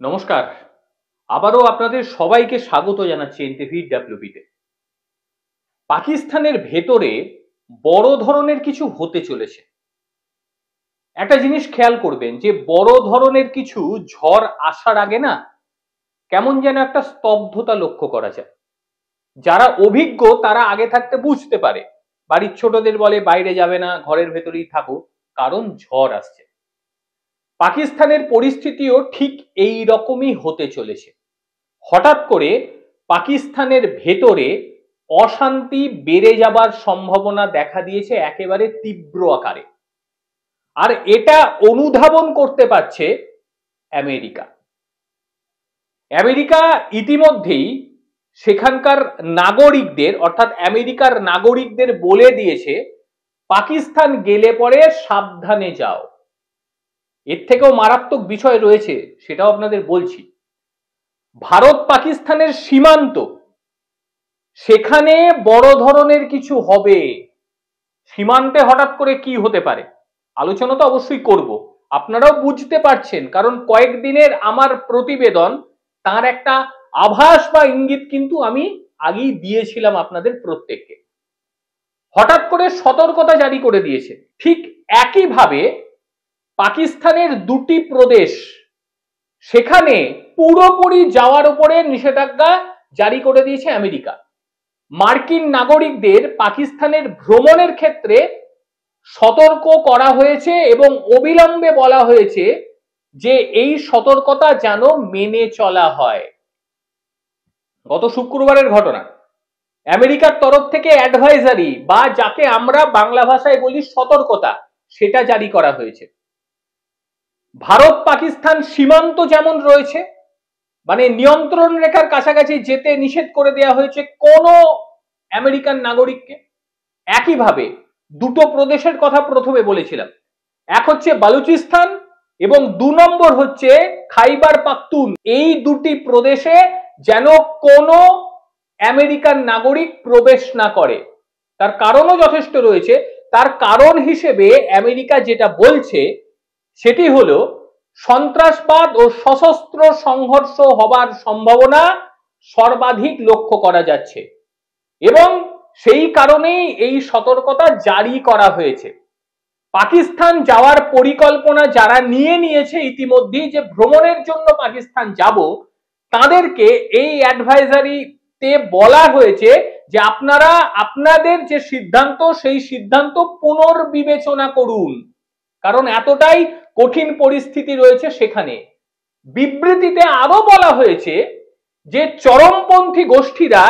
নমস্কার। আবারও আপনাদের সবাইকে স্বাগত জানাচ্ছি NTV-WP-তে। পাকিস্তানের ভেতরে বড় ধরনের কিছু হতে চলেছে। একটা জিনিস খেয়াল করবেন যে বড় ধরনের কিছু ঝড় আসার আগে না কেমন যেন একটা স্তব্ধতা লক্ষ্য করা যায়। যারা অভিজ্ঞ তারা আগে থাকতে বুঝতে পারে, বাড়ির ছোটদের বলে বাইরে যাবে না, ঘরের ভেতরেই থাকো, কারণ ঝড় আসছে। পাকিস্তানের পরিস্থিতিও ঠিক এই রকমই হতে চলেছে। হঠাৎ করে পাকিস্তানের ভেতরে অশান্তি বেড়ে যাবার সম্ভাবনা দেখা দিয়েছে একেবারে তীব্র আকারে। আর এটা অনুধাবন করতে পারছে আমেরিকা। আমেরিকা ইতিমধ্যেই সেখানকার নাগরিকদের অর্থাৎ আমেরিকার নাগরিকদের বলে দিয়েছে পাকিস্তান গেলে পরে সাবধানে যাও। এর থেকেও মারাত্মক বিষয় রয়েছে, সেটাও আপনাদের বলছি। ভারত পাকিস্তানের সীমান্ত, সেখানে বড় ধরনের কিছু হবে। সীমান্তে হঠাৎ করে কি হতে পারে আলোচনা তো অবশ্যই করব, আপনারাও বুঝতে পারছেন, কারণ কয়েকদিনের আমার প্রতিবেদন তার একটা আভাস বা ইঙ্গিত কিন্তু আমি আগেই দিয়েছিলাম আপনাদের প্রত্যেককে। হঠাৎ করে সতর্কতা জারি করে দিয়েছে। ঠিক একইভাবে পাকিস্তানের দুটি প্রদেশ, সেখানে পুরোপুরি যাওয়ার উপরে নিষেধাজ্ঞা জারি করে দিয়েছে আমেরিকা। মার্কিন নাগরিকদের পাকিস্তানের ভ্রমণের ক্ষেত্রে সতর্ক করা হয়েছে এবং অবিলম্বে বলা হয়েছে যে এই সতর্কতা যেন মেনে চলা হয়। গত শুক্রবারের ঘটনা, আমেরিকার তরফ থেকে অ্যাডভাইজারি বা যাকে আমরা বাংলা ভাষায় বলি সতর্কতা, সেটা জারি করা হয়েছে। ভারত পাকিস্তান সীমান্ত যেমন রয়েছে, মানে নিয়ন্ত্রণ রেখার কাছাকাছি যেতে নিষেধ করে দেওয়া হয়েছে কোন আমেরিকান নাগরিককে। একইভাবে দুটো প্রদেশের কথা প্রথমে বলেছিলাম, এক হচ্ছে বালুচিস্তান এবং 2 নম্বর হচ্ছে খাইবার পাখতুন। এই দুটি প্রদেশে যেন কোনো আমেরিকান নাগরিক প্রবেশ না করে। তার কারণও যথেষ্ট রয়েছে। তার কারণ হিসেবে আমেরিকা যেটা বলছে সেটি হলো সন্ত্রাসবাদ ও সশস্ত্র সংঘর্ষ হবার সম্ভাবনা সর্বাধিক লক্ষ্য করা যাচ্ছে এবং সেই কারণেই এই সতর্কতা জারি করা হয়েছে। পাকিস্তান যাওয়ার পরিকল্পনা যারা নিয়েছে ইতিমধ্যেই যে ভ্রমণের জন্য পাকিস্তান যাব, তাদেরকে এই অ্যাডভাইজারিতে বলা হয়েছে যে আপনারা আপনাদের যে সিদ্ধান্ত সেই সিদ্ধান্ত পুনর্বিবেচনা করুন, কারণ এতটাই কঠিন পরিস্থিতি রয়েছে সেখানে। বিবৃতিতে আরো বলা হয়েছে যে চরমপন্থী গোষ্ঠীরা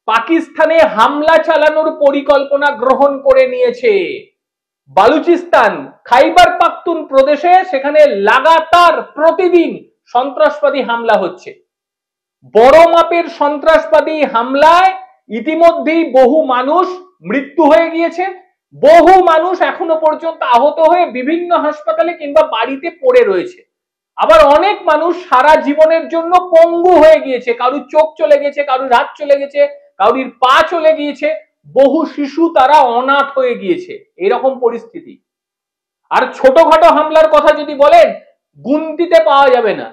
পাকিস্তানে হামলা চালানোর পরিকল্পনা গ্রহণ করে নিয়েছে। বালুচিস্তান, খাইবার পাখতুন প্রদেশে সেখানে লাগাতার প্রতিদিন সন্ত্রাসবাদী হামলা হচ্ছে। বড় মাপের সন্ত্রাসবাদী হামলায় ইতিমধ্যেই বহু মানুষ মৃত্যু হয়ে গিয়েছে, বহু মানুষ এখনো পর্যন্ত আহত হয়ে বিভিন্ন হাসপাতালে কিংবা বাড়িতে পড়ে রয়েছে। আবার অনেক মানুষ সারা জীবনের জন্য পঙ্গু হয়ে গিয়েছে, কারুর চোখ চলে গেছে, কারুর হাত চলে গেছে, কারুর পা চলে গিয়েছে, বহু শিশু তারা অনাথ হয়ে গিয়েছে, এরকম পরিস্থিতি। আর ছোটখাটো হামলার কথা যদি বলেন, গুনতিতে পাওয়া যাবে না,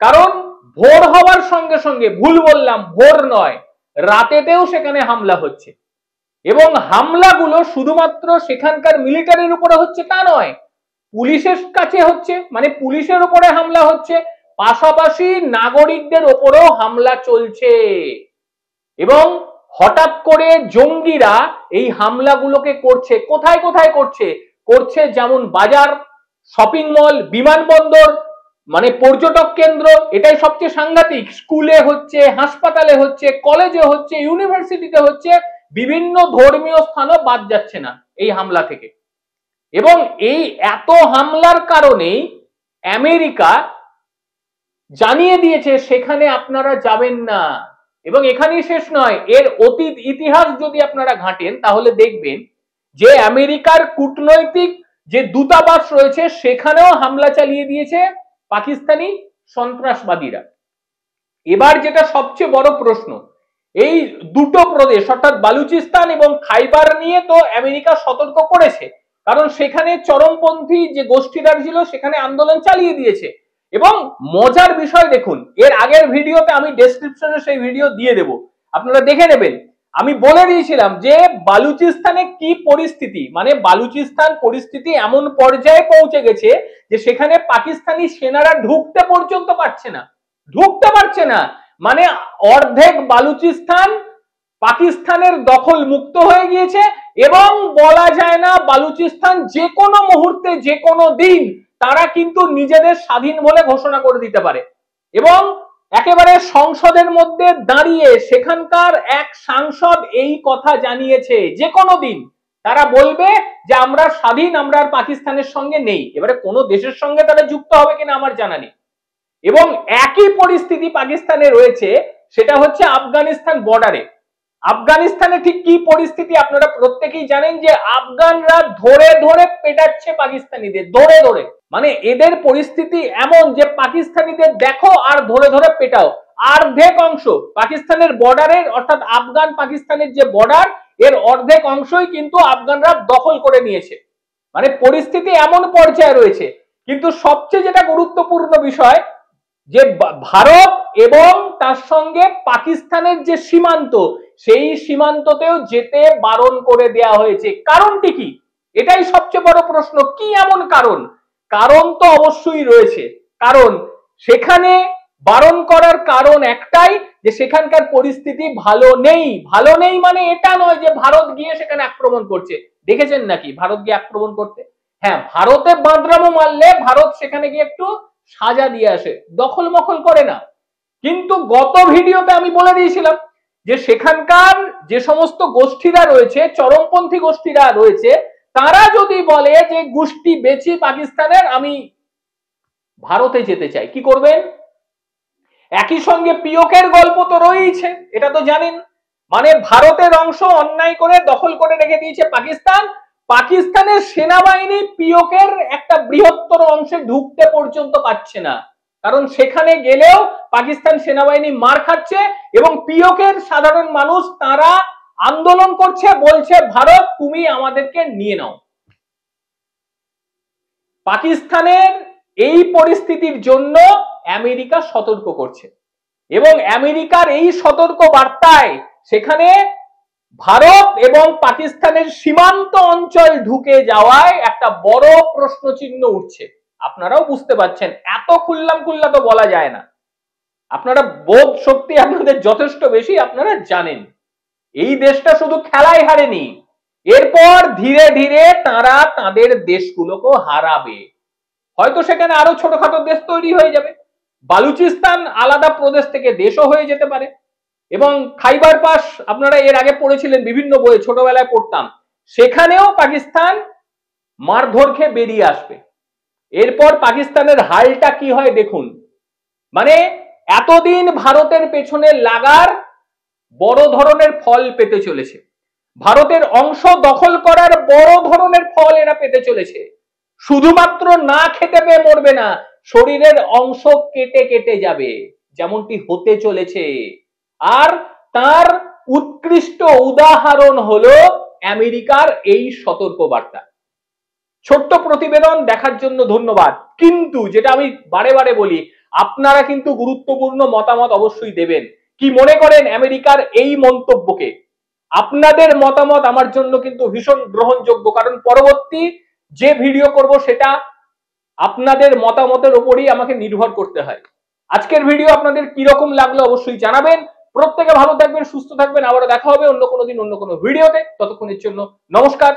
কারণ ভোর হওয়ার সঙ্গে সঙ্গে, ভুল বললাম, ভোর নয়, রাতেতেও সেখানে হামলা হচ্ছে। এবং হামলাগুলো শুধুমাত্র সেখানকার মিলিটারির উপরে হচ্ছে তা নয়, পুলিশের কাছে হচ্ছে, মানে পুলিশের উপরে হামলা হচ্ছে, পাশাপাশি নাগরিকদের উপরেও হামলা চলছে। এবং হঠাৎ করে জঙ্গিরা এই হামলাগুলোকে করছে কোথায় কোথায় করছে যেমন বাজার, শপিং মল, বিমানবন্দর, মানে পর্যটক কেন্দ্র, এটাই সবচেয়ে সাংঘাতিক। স্কুলে হচ্ছে, হাসপাতালে হচ্ছে, কলেজে হচ্ছে, ইউনিভার্সিটিতে হচ্ছে, বিভিন্ন ধর্মীয় স্থানও বাদ যাচ্ছে না এই হামলা থেকে। এবং এই এত হামলার কারণেই আমেরিকা জানিয়ে দিয়েছে সেখানে আপনারা যাবেন না। এবং এখানেই শেষ নয়, এর অতীত ইতিহাস যদি আপনারা ঘাঁটেন তাহলে দেখবেন যে আমেরিকার কূটনৈতিক যে দূতাবাস রয়েছে সেখানেও হামলা চালিয়ে দিয়েছে পাকিস্তানি সন্ত্রাসবাদীরা। এবার যেটা সবচেয়ে বড় প্রশ্ন, এই দুটো প্রদেশ অর্থাৎ বালুচিস্তান এবং খাইবার নিয়ে তো আমেরিকা সতর্ক করেছে, কারণ সেখানে চরমপন্থী যে গোষ্ঠীরা ছিল সেখানে আন্দোলন চালিয়ে দিয়েছে। এবং মজার বিষয় দেখুন, এর আগের ভিডিওতে আমি ডেসক্রিপশনে সেই ভিডিও দিয়ে দেব, আপনারা দেখে নেবেন। আমি বলে দিয়েছিলাম যে বালুচিস্তানে কি পরিস্থিতি, মানে বালুচিস্তান পরিস্থিতি এমন পর্যায়ে পৌঁছে গেছে যে সেখানে পাকিস্তানি সেনারা ঢুকতে পর্যন্ত পারছে না, ঢুকতে পারছে না। মানে অর্ধেক বালুচিস্তান পাকিস্তানের দখল মুক্ত হয়ে গিয়েছে এবং বলা যায় না বালুচিস্তান যে কোনো মুহূর্তে যে কোনো দিন তারা কিন্তু নিজেদের স্বাধীন বলে ঘোষণা করে দিতে পারে। এবং একেবারে সংসদের মধ্যে দাঁড়িয়ে সেখানকার এক সাংসদ এই কথা জানিয়েছে যে কোনো দিন তারা বলবে যে আমরা স্বাধীন, আমরা আর পাকিস্তানের সঙ্গে নেই। এবারে কোনো দেশের সঙ্গে তারা যুক্ত হবে কিনা আমার জানা নেই। এবং একই পরিস্থিতি পাকিস্তানে রয়েছে, সেটা হচ্ছে আফগানিস্তান বর্ডারে। আফগানিস্তানে ঠিক কি পরিস্থিতি আপনারা প্রত্যেকেই জানেন যে আফগানরা ধরে ধরে পেটাচ্ছে পাকিস্তানিদের, ধরে ধরে। মানে এদের পরিস্থিতি এমন যে পাকিস্তানিদের দেখো আর ধরে ধরে পেটাও। অর্ধেক অংশ পাকিস্তানের বর্ডারের, অর্থাৎ আফগান পাকিস্তানের যে বর্ডার, এর অর্ধেক অংশই কিন্তু আফগানরা দখল করে নিয়েছে। মানে পরিস্থিতি এমন পর্যায়ে রয়েছে। কিন্তু সবচেয়ে যেটা গুরুত্বপূর্ণ বিষয় যে ভারত এবং তার সঙ্গে পাকিস্তানের যে সীমান্ত, সেই সীমান্ততেও যেতে বারণ করে দেয়া হয়েছে। কারণটি কি? এটাই সবচেয়ে বড় প্রশ্ন। কি এমন কারণ? কারণ তো অবশ্যই রয়েছে। কারণ সেখানে বারণ করার কারণ একটাই, যে সেখানকার পরিস্থিতি ভালো নেই। ভালো নেই মানে এটা নয় যে ভারত গিয়ে সেখানে আক্রমণ করছে। দেখেছেন নাকি ভারত গিয়ে আক্রমণ করতে? হ্যাঁ, ভারতে বাঁদরামো মারলে ভারত সেখানে গিয়ে একটু সাজা দিয়ে আসে, দখল মখল করে না। কিন্তু গত ভিডিওতে আমি বলে দিয়েছিলাম যে সেখানকার যে সমস্ত গোষ্ঠীরা রয়েছে, চরমপন্থী গোষ্ঠীরা রয়েছে, তারা যদি বলে যে গোষ্ঠী বেশি পাকিস্তানের, আমি ভারতে যেতে চাই, কি করবেন? একই সঙ্গে পিওকের গল্প তো রয়েছে, এটা তো জানেন। মানে ভারতের অংশ অন্যায় করে দখল করে রেখে দিয়েছে পাকিস্তান, পাকিস্তানের সেনাবাহিনী পিওকের একটা বৃহত্তর অংশে ঢুকতে পর্যন্ত পারছে না, কারণ সেখানে গেলেও পাকিস্তান সেনাবাহিনী মার খাচ্ছে এবং পিওকের সাধারণ মানুষ তারা আন্দোলন করছে, বলছে ভারত তুমি আমাদেরকে নিয়ে নাও। পাকিস্তানের এই পরিস্থিতির জন্য আমেরিকা সতর্ক করছে এবং আমেরিকার এই সতর্ক বার্তায় সেখানে ভারত এবং পাকিস্তানের সীমান্ত অঞ্চল ঢুকে যাওয়ায় একটা বড় প্রশ্ন চিহ্ন উঠছে। আপনারাও বুঝতে পারছেন, এত খুল্লাম খুল্লা তো বলা যায় না। আপনারা বোধ শক্তি আপনাদের যথেষ্ট বেশি, আপনারা জানেন এই দেশটা শুধু খেলায় হারেনি, এরপর ধীরে ধীরে তারা তাদের দেশগুলোকে হারাবে। হয়তো সেখানে আরো ছোটখাটো দেশ তৈরি হয়ে যাবে, বালুচিস্তান আলাদা প্রদেশ থেকে দেশও হয়ে যেতে পারে। এবং খাইবার পাস আপনারা এর আগে পড়েছিলেন বিভিন্ন বইয়ে, ছোটবেলায় পড়তাম, সেখানেও পাকিস্তান মারধর খেয়ে বেরিয়ে আসবে। এরপর পাকিস্তানের হালটা কি হয় দেখুন। মানে এতদিন ভারতের পেছনে লাগার বড় ধরনের ফল পেতে চলেছে, ভারতের অংশ দখল করার বড় ধরনের ফল এরা পেতে চলেছে। শুধুমাত্র না খেতে পেয়ে মরবে না, শরীরের অংশ কেটে কেটে যাবে, যেমনটি হতে চলেছে। আর তার উৎকৃষ্ট উদাহরণ হলো আমেরিকার এই সতর্কবার্তা। ছোট্ট প্রতিবেদন দেখার জন্য ধন্যবাদ। কিন্তু যেটা আমি বারে বারে বলি, আপনারা কিন্তু গুরুত্বপূর্ণ মতামত অবশ্যই দেবেন। কি মনে করেন আমেরিকার এই মন্তব্যকে? আপনাদের মতামত আমার জন্য কিন্তু ভীষণ গ্রহণযোগ্য, কারণ পরবর্তী যে ভিডিও করব সেটা আপনাদের মতামতের উপরই আমাকে নির্ভর করতে হয়। আজকের ভিডিও আপনাদের কিরকম লাগলো অবশ্যই জানাবেন। প্রত্যেকে ভালো থাকবেন, সুস্থ থাকবেন। আবারও দেখা হবে অন্য কোনো দিন অন্য কোনো ভিডিওতে। ততক্ষণের জন্য নমস্কার।